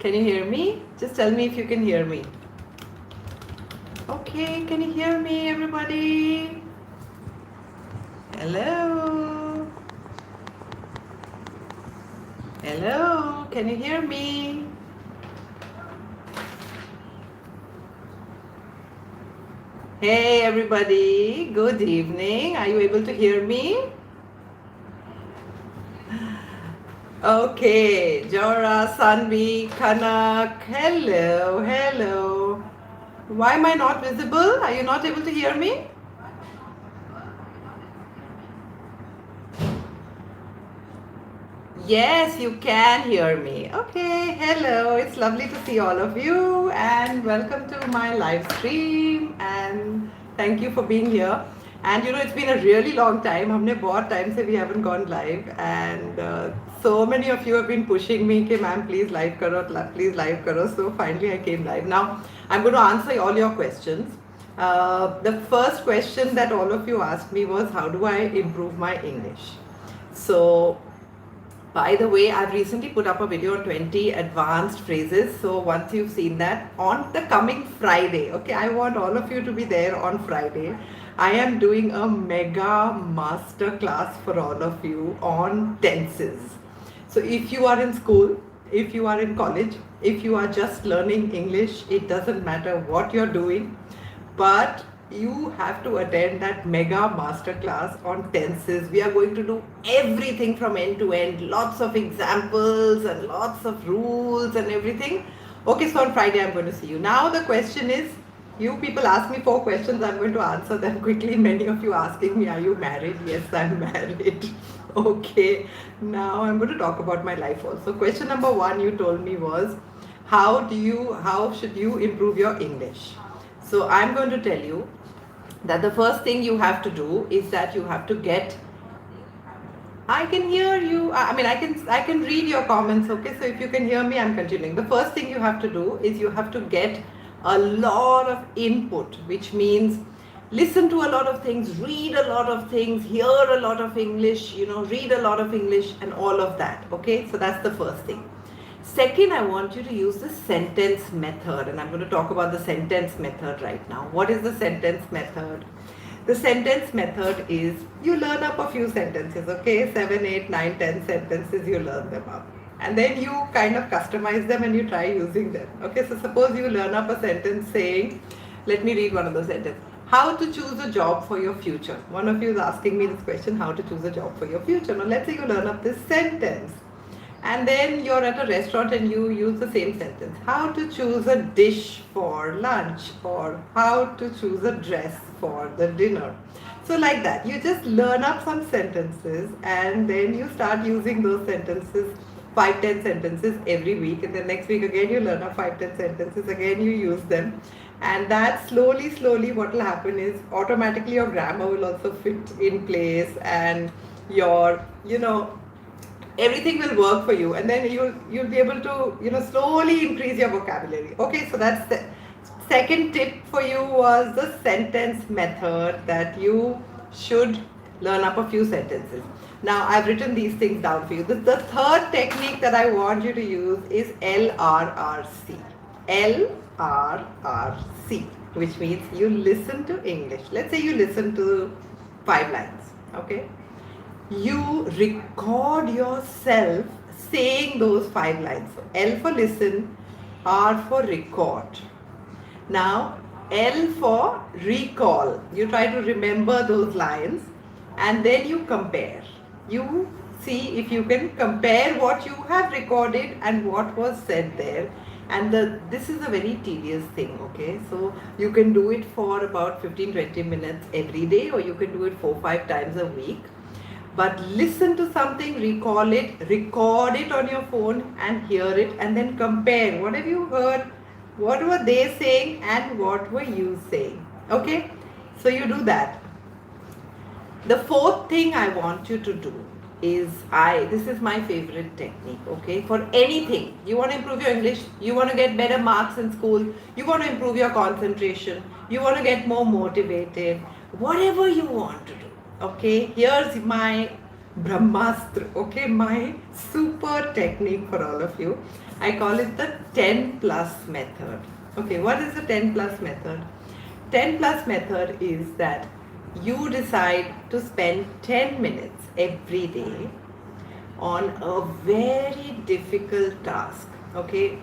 Can you hear me? Just tell me if you can hear me. Okay, can you hear me, everybody? Hello? Hello? Can you hear me? Hey, everybody. Good evening. Are you able to hear me? Okay, Jora, Sanvi, Kanak. Hello, hello. Why am I not visible? Are you not able to hear me? Yes, you can hear me. Okay, hello. It's lovely to see all of you and welcome to my live stream and thank you for being here. And it's been a really long time. हमने बहुत time से we haven't gone live and so many of you have been pushing me कि ma'am please live करो, please live करो. So finally I came live. Now I'm going to answer all your questions. The first question that all of you asked me was how do I improve my English? So by the way, I've recently put up a video on 20 advanced phrases. So once you've seen that, on the coming Friday, okay, I want all of you to be there on Friday. I am doing a mega master class for all of you on tenses. So if you are in school, if you are in college, if you are just learning English, it doesn't matter what you're doing, but you have to attend that mega master class on tenses. We are going to do everything from end to end, lots of examples and lots of rules and everything. Okay, so on Friday I'm going to see you. Now the question is, you people asked me 4 questions, I'm going to answer them quickly. Many of you asking me, are you married? Yes, I'm married. Okay, now I'm going to talk about my life also. Question number 1 you told me was, how should you improve your English? So I'm going to tell you that the first thing you have to do is that you have to get, I can hear you, I mean I can read your comments, okay, so if you can hear me, I'm continuing. The first thing you have to do is you have to get a lot of input, which means listen to a lot of things, read a lot of things, hear a lot of English, read a lot of English and all of that, okay, so that's the first thing. Second, I want you to use the sentence method, and I'm going to talk about the sentence method right now. What is the sentence method? The sentence method is you learn up a few sentences, okay? 7, 8, 9, 10 sentences, you learn them up. And then you kind of customize them and you try using them. Okay, so suppose you learn up a sentence saying, let me read one of those sentences. How to choose a job for your future. One of you is asking me this question, how to choose a job for your future. Now let's say you learn up this sentence. And then you're at a restaurant and you use the same sentence. How to choose a dish for lunch, or how to choose a dress for the dinner. So like that, you just learn up some sentences and then you start using those sentences, 5-10 sentences every week, and then next week again you learn up 5-10 sentences, again you use them. And that slowly what will happen is automatically your grammar will also fit in place and your, everything will work for you, and then you'll be able to slowly increase your vocabulary. Okay, so that's the second tip for you, was the sentence method, that you should learn up a few sentences. Now I've written these things down for you. The third technique that I want you to use is LRRC. LRRC, which means you listen to English. Let's say you listen to 5 lines, okay? You record yourself saying those 5 lines. So L for listen, R for record. Now L for recall. You try to remember those lines and then you compare. You see if you can compare what you have recorded and what was said there. And this is a very tedious thing, okay? So you can do it for about 15-20 minutes every day, or you can do it 4-5 times a week. But listen to something, recall it, record it on your phone and hear it, and then compare. What have you heard? What were they saying and what were you saying? Okay, so you do that. The fourth thing I want you to do is, this is my favorite technique, okay? For anything, you want to improve your English, you want to get better marks in school, you want to improve your concentration, you want to get more motivated, whatever you want to do. Okay, here's my Brahmastra, okay, my super technique for all of you. I call it the 10 plus method. Okay, what is the 10 plus method? 10 plus method is that you decide to spend 10 minutes every day on a very difficult task. Okay,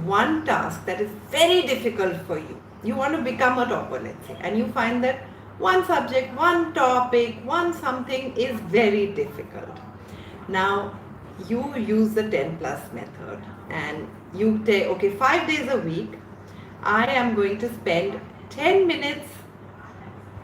one task that is very difficult for you. You want to become a topper, let's say, and you find that one subject, one topic, one something is very difficult. Now you use the 10 plus method and you take, okay, 5 days a week, I am going to spend 10 minutes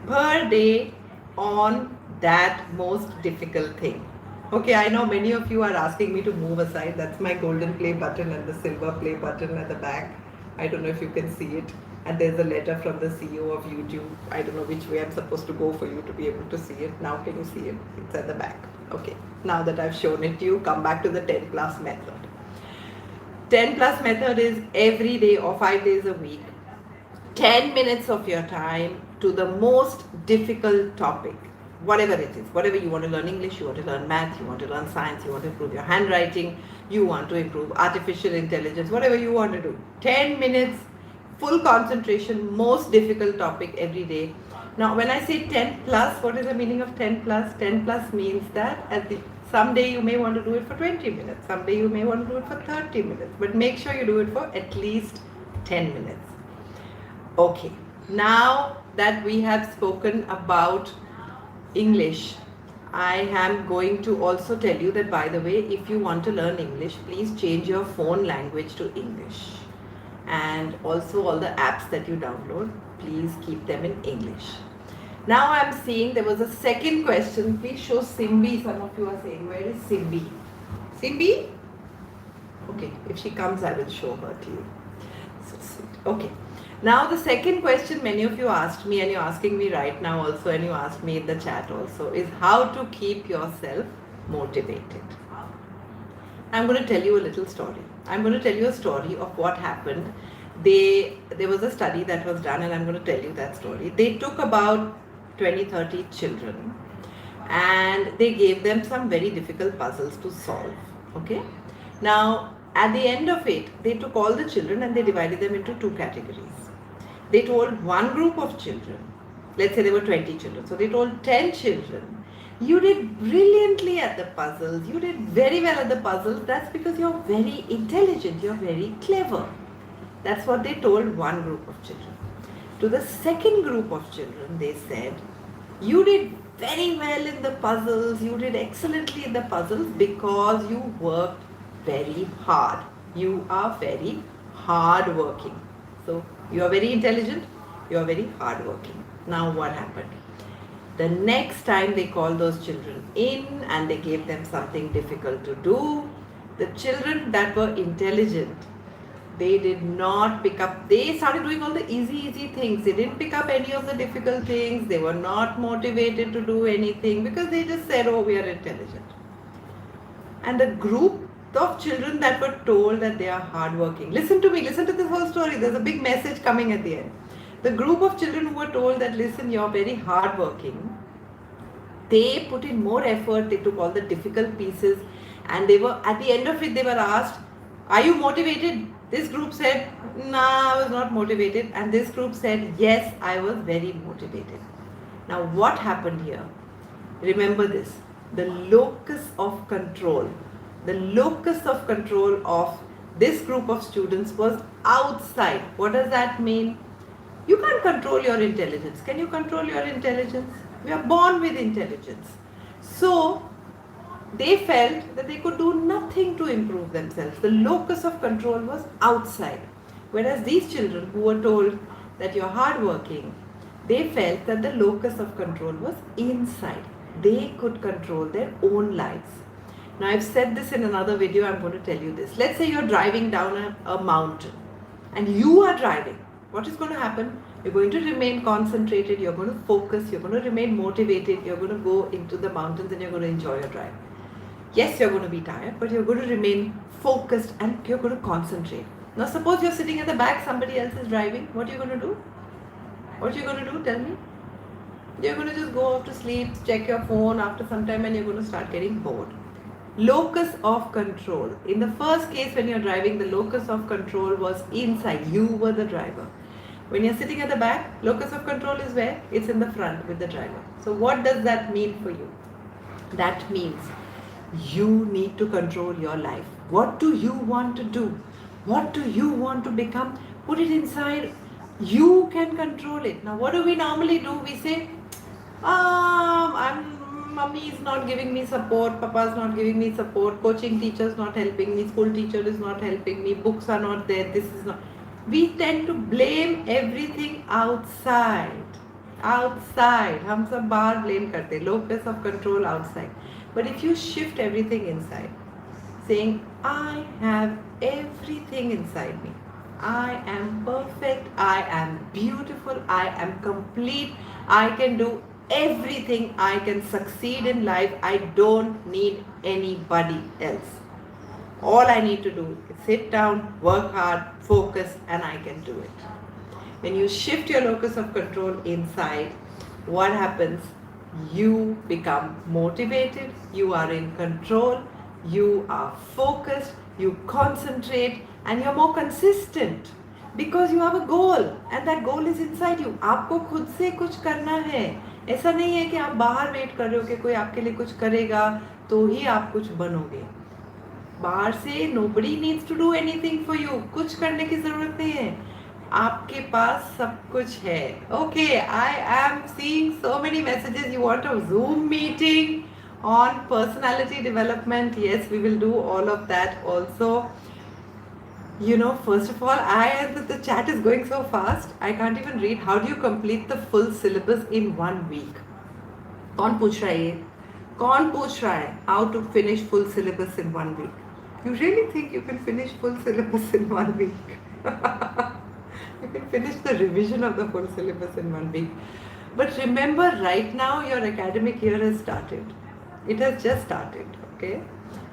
per day on that most difficult thing. Okay, I know many of you are asking me to move aside. That's my golden play button and the silver play button at the back. I don't know if you can see it. And there's a letter from the CEO of YouTube. I don't know which way I'm supposed to go for you to be able to see it. Now can you see it? It's at the back. Okay, now that I've shown it to you, come back to the 10 plus method. 10 plus method is every day or 5 days a week, 10 minutes of your time to the most difficult topic, whatever it is. Whatever you want to learn English, you want to learn math, you want to learn science, you want to improve your handwriting, you want to improve artificial intelligence, whatever you want to do. 10 minutes, full concentration, most difficult topic every day. Now when I say 10 plus, what is the meaning of 10 plus? 10 plus means that someday you may want to do it for 20 minutes, someday you may want to do it for 30 minutes, but make sure you do it for at least 10 minutes. Okay, now that we have spoken about English, I am going to also tell you that, by the way, if you want to learn English, please change your phone language to English. And also all the apps that you download, please keep them in English. Now I am seeing there was a second question. Please show Simbi. Some of you are saying, where is Simbi? Simbi? Okay, if she comes, I will show her to you. So sweet. Okay. Now the second question many of you asked me, and you're asking me right now also, and you asked me in the chat also, is how to keep yourself motivated. I'm going to tell you a little story. I'm going to tell you a story of what happened. There was a study that was done, and I'm going to tell you that story. They took about 20-30 children and they gave them some very difficult puzzles to solve. Okay. Now at the end of it, they took all the children and they divided them into two categories. They told one group of children, let's say there were 20 children, so they told 10 children, you did brilliantly at the puzzles, you did very well at the puzzles, that's because you're very intelligent, you're very clever. That's what they told one group of children. To the second group of children, they said, you did very well in the puzzles, you did excellently in the puzzles because you worked very hard. You are very hard working. So you are very intelligent, you are very hard working. Now what happened? The next time they called those children in and they gave them something difficult to do, the children that were intelligent, they did not pick up, they started doing all the easy things. They didn't pick up any of the difficult things. They were not motivated to do anything because they just said, oh, we are intelligent. And the group of children that were told that they are hardworking, listen to me, listen to this whole story. There's a big message coming at the end. The group of children who were told that, listen, you're very hardworking, they put in more effort. They took all the difficult pieces and they were, at the end of it, they were asked, are you motivated? This group said, nah, I was not motivated. And this group said, yes, I was very motivated. Now what happened here? Remember this, the locus of control. The locus of control of this group of students was outside. What does that mean? You can't control your intelligence. Can you control your intelligence? We are born with intelligence. So they felt that they could do nothing to improve themselves. The locus of control was outside. Whereas these children who were told that you're hardworking, they felt that the locus of control was inside. They could control their own lives. Now I've said this in another video, I'm going to tell you this. Let's say you're driving down a mountain and you are driving. What is going to happen? You're going to remain concentrated, you're going to focus, you're going to remain motivated, you're going to go into the mountains and you're going to enjoy your drive. Yes, you're going to be tired, but you're going to remain focused and you're going to concentrate. Now suppose you're sitting at the back, somebody else is driving. What are you going to do? What are you going to do? Tell me. You're going to just go off to sleep, check your phone after some time and you're going to start getting bored. Locus of control. In the first case, when you're driving, the locus of control was inside. You were the driver. When you're sitting at the back, locus of control is where? It's in the front with the driver. So what does that mean for you? That means you need to control your life. What do you want to do? What do you want to become? Put it inside. You can control it. Now, what do we normally do? We say, Mummy is not giving me support, Papa is not giving me support, coaching teacher is not helping me, school teacher is not helping me, books are not there, this is not. We tend to blame everything outside. Outside. हम सब बाहर blame करते. Locus of control outside. But if you shift everything inside, saying, I have everything inside me. I am perfect. I am beautiful. I am complete. I can do everything. I can succeed in life. I don't need anybody else. All I need to do is sit down, work hard, focus, and I can do it. When you shift your locus of control inside, what happens? You become motivated, you are in control, you are focused, you concentrate, and you're more consistent because you have a goal and that goal is inside you. आपको खुद से कुछ करना है. ऐसा नहीं है कि आप बाहर वेट कर रहे हो कि कोई आपके लिए कुछ करेगा तो ही आप कुछ बनोगे. बाहर से nobody needs to do anything for you. कुछ करने की जरूरत नहीं है. आपके पास सब कुछ है. Okay, I am seeing so many messages. You want a Zoom meeting on personality development? Yes, we will do all of that also. You know, first of all, the chat is going so fast. I can't even read. How do you complete the full syllabus in 1 week? कौन पूछ रहा है ये? कौन पूछ रहा है? How to finish full syllabus in 1 week? You really think you can finish full syllabus in 1 week? You can finish the revision of the whole syllabus in 1 week. But remember, right now your academic year has started. It has just started, okay?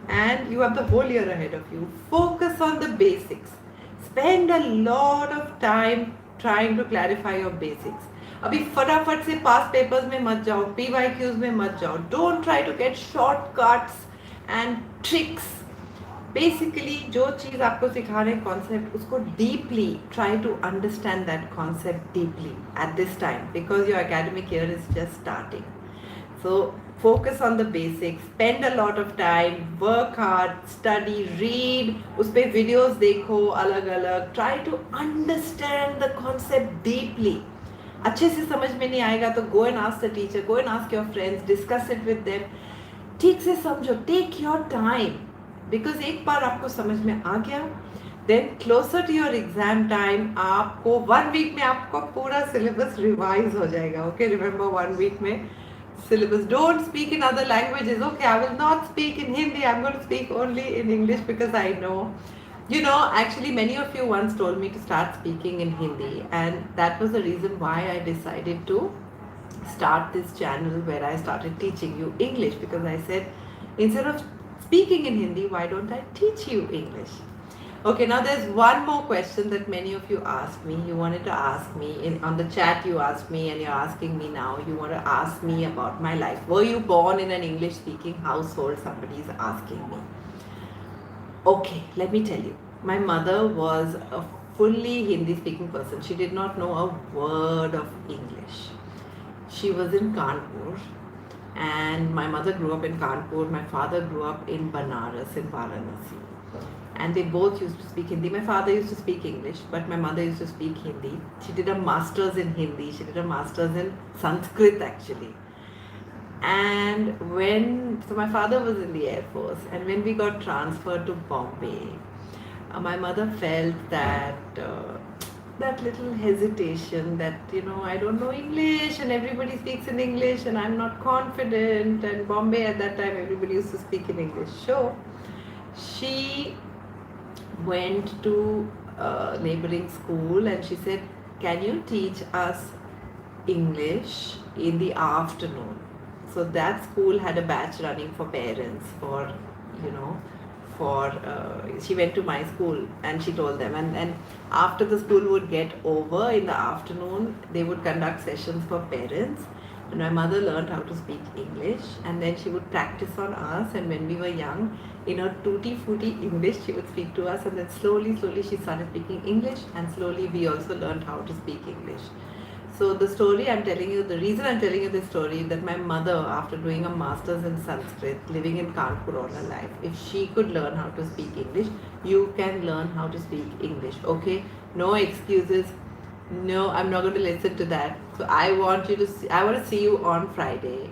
And you have the whole year ahead of you. Focus on the basics. Spend a lot of time trying to clarify your basics. अभी फटाफट से past papers में मत जाओ, PYQs में मत जाओ. Don't try to get shortcuts and tricks. Basically, जो चीज़ आपको सिखा रहे हैं concept, उसको deeply try to understand that concept deeply at this time because your academic year is just starting. So focus on the basics, spend a lot of time, work hard, study, read, उस पे videos देखो अलग अलग, try to understand the concept deeply. अच्छे से समझ में नहीं आएगा तो go and ask the teacher, go and ask your friends, discuss it with them. ठीक से समझो, take your time. Because एक बार आपको समझ में आ गया, then closer to your exam time, आपको 1 week में आपको पूरा syllabus revise हो जाएगा. Okay, remember 1 week में syllabus. Don't speak in other languages. Okay, I will not speak in Hindi. I'm going to speak only in English because I know. You know, actually many of you once told me to start speaking in Hindi, and that was the reason why I decided to start this channel where I started teaching you English, because I said instead of speaking in Hindi, why don't I teach you English? Okay, now there's one more question that many of you asked me. You wanted to ask me on the chat. You asked me, and you're asking me now. You want to ask me about my life. Were you born in an English-speaking household? Somebody is asking me. Okay, let me tell you. My mother was a fully Hindi-speaking person. She did not know a word of English. She was in Kanpur. And my mother grew up in Kanpur, my father grew up in Banaras, in Varanasi. And they both used to speak Hindi. My father used to speak English, but my mother used to speak Hindi. She did a master's in Hindi, she did a master's in Sanskrit actually. And so my father was in the Air Force, and when we got transferred to Bombay, my mother felt that little hesitation that, you know, I don't know English and everybody speaks in English and I'm not confident, and Bombay at that time everybody used to speak in English. So she went to a neighboring school and she said, can you teach us English in the afternoon? So that school had a batch running for parents she went to my school and she told them, and after the school would get over in the afternoon, they would conduct sessions for parents And my mother learned how to speak English, and then she would practice on us. And when we were young, in her tutti frutti English, she would speak to us, and then slowly, slowly she started speaking English, and slowly we also learned how to speak English. So the story I'm telling you, the reason I'm telling you this story, that my mother, after doing a master's in Sanskrit, living in Kanpur all her life, if she could learn how to speak English, you can learn how to speak English. Okay? No excuses. No, I'm not going to listen to that. So I want to see you on Friday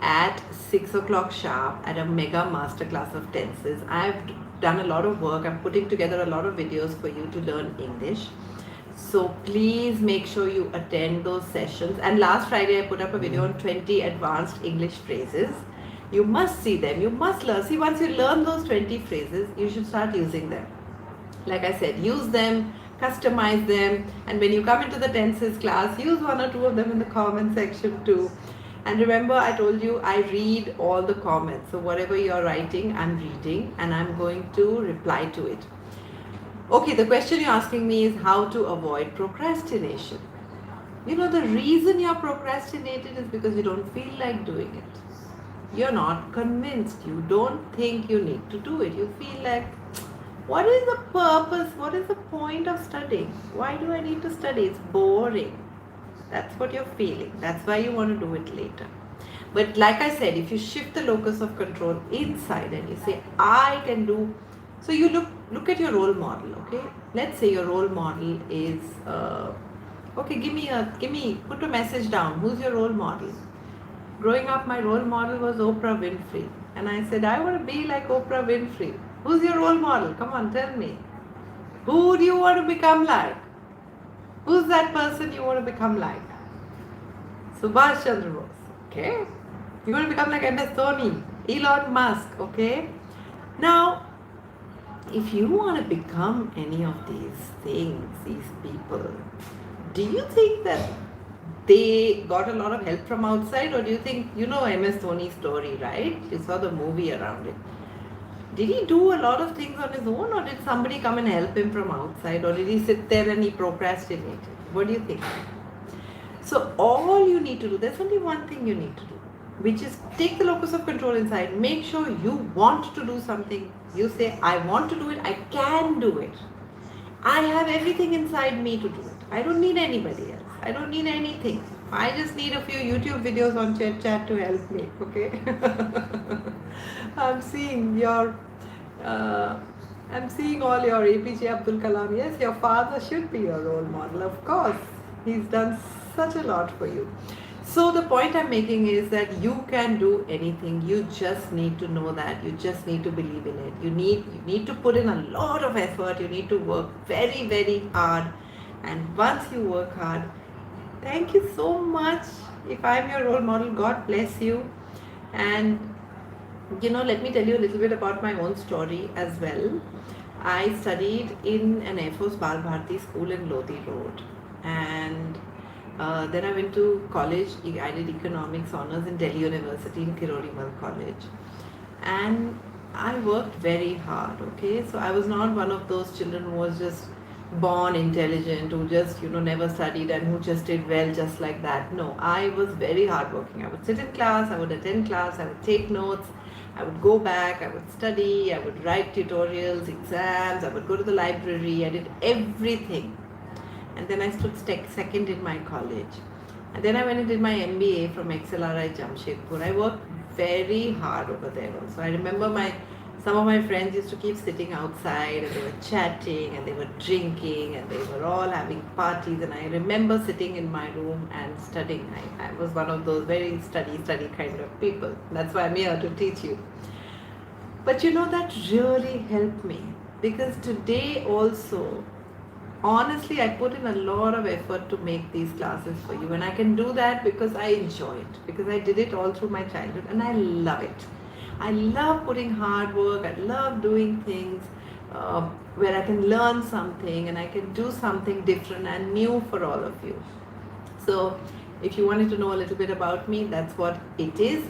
at 6 o'clock sharp at a mega masterclass of tenses. I've done a lot of work. I'm putting together a lot of videos for you to learn English. So please make sure you attend those sessions. And last Friday I put up a video on 20 advanced English phrases. You must see them. You must learn. See, once you learn those 20 phrases, you should start using them. Like I said, use them, customize them, and when you come into the tenses class, use one or two of them in the comment section too. And remember, I told you I read all the comments. So whatever you're writing, I'm reading and I'm going to reply to it. Okay, the question you're asking me is how to avoid procrastination. You know, the reason you're procrastinating is because you don't feel like doing it. You're not convinced. You don't think you need to do it. You feel like, what is the purpose? What is the point of studying? Why do I need to study? It's boring. That's what you're feeling. That's why you want to do it later. But like I said, if you shift the locus of control inside and you say, I can do. So you look at your role model, okay? Let's say your role model is, okay, put a message down. Who's your role model? Growing up, my role model was Oprah Winfrey. And I said, I want to be like Oprah Winfrey. Who's your role model? Come on, tell me. Who do you want to become like? Who's that person you want to become like? Subhash Chandra Bose, okay? You want to become like MS Dhoni, Elon Musk, okay? Now, if you want to become any of these things, these people, do you think that they got a lot of help from outside, or do you think, you know MS Dhoni's story, right? You saw the movie around it. Did he do a lot of things on his own, or did somebody come and help him from outside, or did he sit there and he procrastinated? What do you think? So all you need to do, there's only one thing you need to do, which is take the locus of control inside. Make sure you want to do something. You say, I want to do it, I can do it. I have everything inside me to do it. I don't need anybody else. I don't need anything. I just need a few YouTube videos on ChetChat to help me, okay? I'm seeing all your APJ Abdul Kalam. Yes, your father should be your role model, of course. He's done such a lot for you. So the point I'm making is that you can do anything. You just need to know that. You just need to believe in it. You need to put in a lot of effort. You need to work very, very hard. And once you work hard, thank you so much. If I'm your role model, God bless you. And let me tell you a little bit about my own story as well. I studied in an Air Force Bal Bharati school in Lodi Road. And then I went to college. I did economics honors in Delhi University in Kirorimal College. And I worked very hard, okay? So I was not one of those children who was just born intelligent, who just, never studied and who just did well just like that. No, I was very hardworking. I would sit in class, I would attend class, I would take notes, I would go back, I would study, I would write tutorials, exams, I would go to the library, I did everything. And then I stood second in my college. And then I went and did my MBA from XLRI Jamshedpur. I worked very hard over there also. I remember some of my friends used to keep sitting outside and they were chatting and they were drinking and they were all having parties, and I remember sitting in my room and studying. I was one of those very study kind of people. That's why I'm here to teach you. But that really helped me, because today also, honestly, I put in a lot of effort to make these classes for you, and I can do that because I enjoy it, because I did it all through my childhood and I love it. I love putting hard work. I love doing things where I can learn something and I can do something different and new for all of you. So if you wanted to know a little bit about me, that's what it is.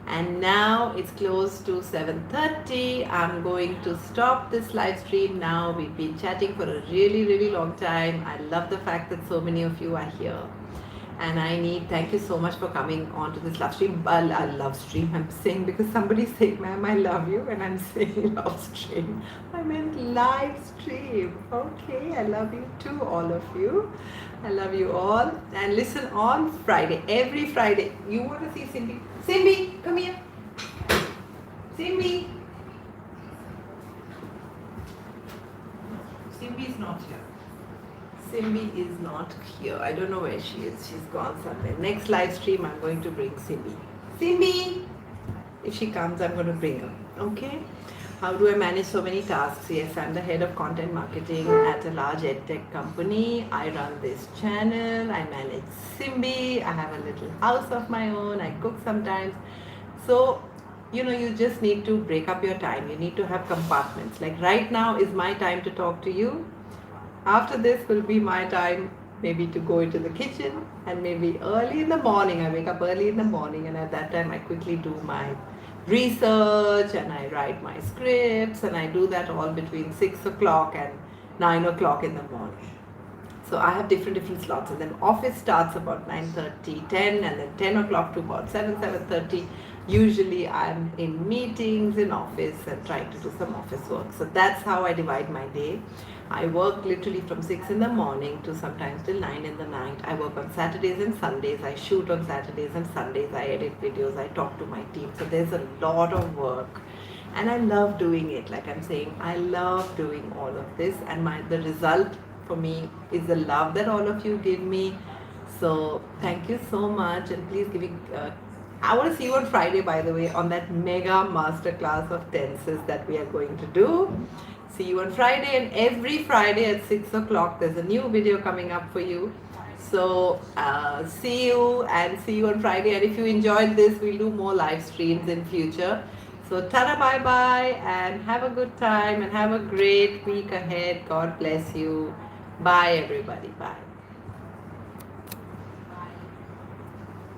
And now it's close to 7:30. I'm going to stop this live stream now. We've been chatting for a really, really long time. I love the fact that so many of you are here. And thank you so much for coming on to this love stream. Love stream, I'm saying, because somebody's saying, ma'am, I love you, and I'm saying love stream. I meant live stream. Okay, I love you too, all of you. I love you all. And listen, on Friday, every Friday, you want to see Simbi? Simbi, come here. Simbi. Simbi is not here. Simbi is not here. I don't know where she is. She's gone somewhere. Next live stream, I'm going to bring Simbi. Simbi! If she comes, I'm going to bring her. Okay? How do I manage so many tasks? Yes, I'm the head of content marketing at a large edtech company. I run this channel. I manage Simbi. I have a little house of my own. I cook sometimes. So, you just need to break up your time. You need to have compartments. Like right now is my time to talk to you. After this will be my time maybe to go into the kitchen, and maybe early in the morning, I wake up early in the morning, and at that time I quickly do my research and I write my scripts, and I do that all between 6 o'clock and 9 o'clock in the morning. So I have different slots, and then office starts about 9:30, 10, and then 10 o'clock to about 7:30. Usually I'm in meetings in office and trying to do some office work. So that's how I divide my day. I work literally from 6 in the morning to sometimes till 9 in the night. I work on Saturdays and Sundays. I shoot on Saturdays and Sundays. I edit videos. I talk to my team. So there's a lot of work. And I love doing it. Like I'm saying, I love doing all of this. And the result for me is the love that all of you give me. So thank you so much. And please give me... I want to see you on Friday, by the way, on that mega masterclass of tenses that we are going to do. See you on Friday, and every Friday at 6 o'clock there's a new video coming up for you. So see you on Friday. And if you enjoyed this, we'll do more live streams in future. So tada, bye bye, and have a good time and have a great week ahead. God bless you. Bye everybody. Bye.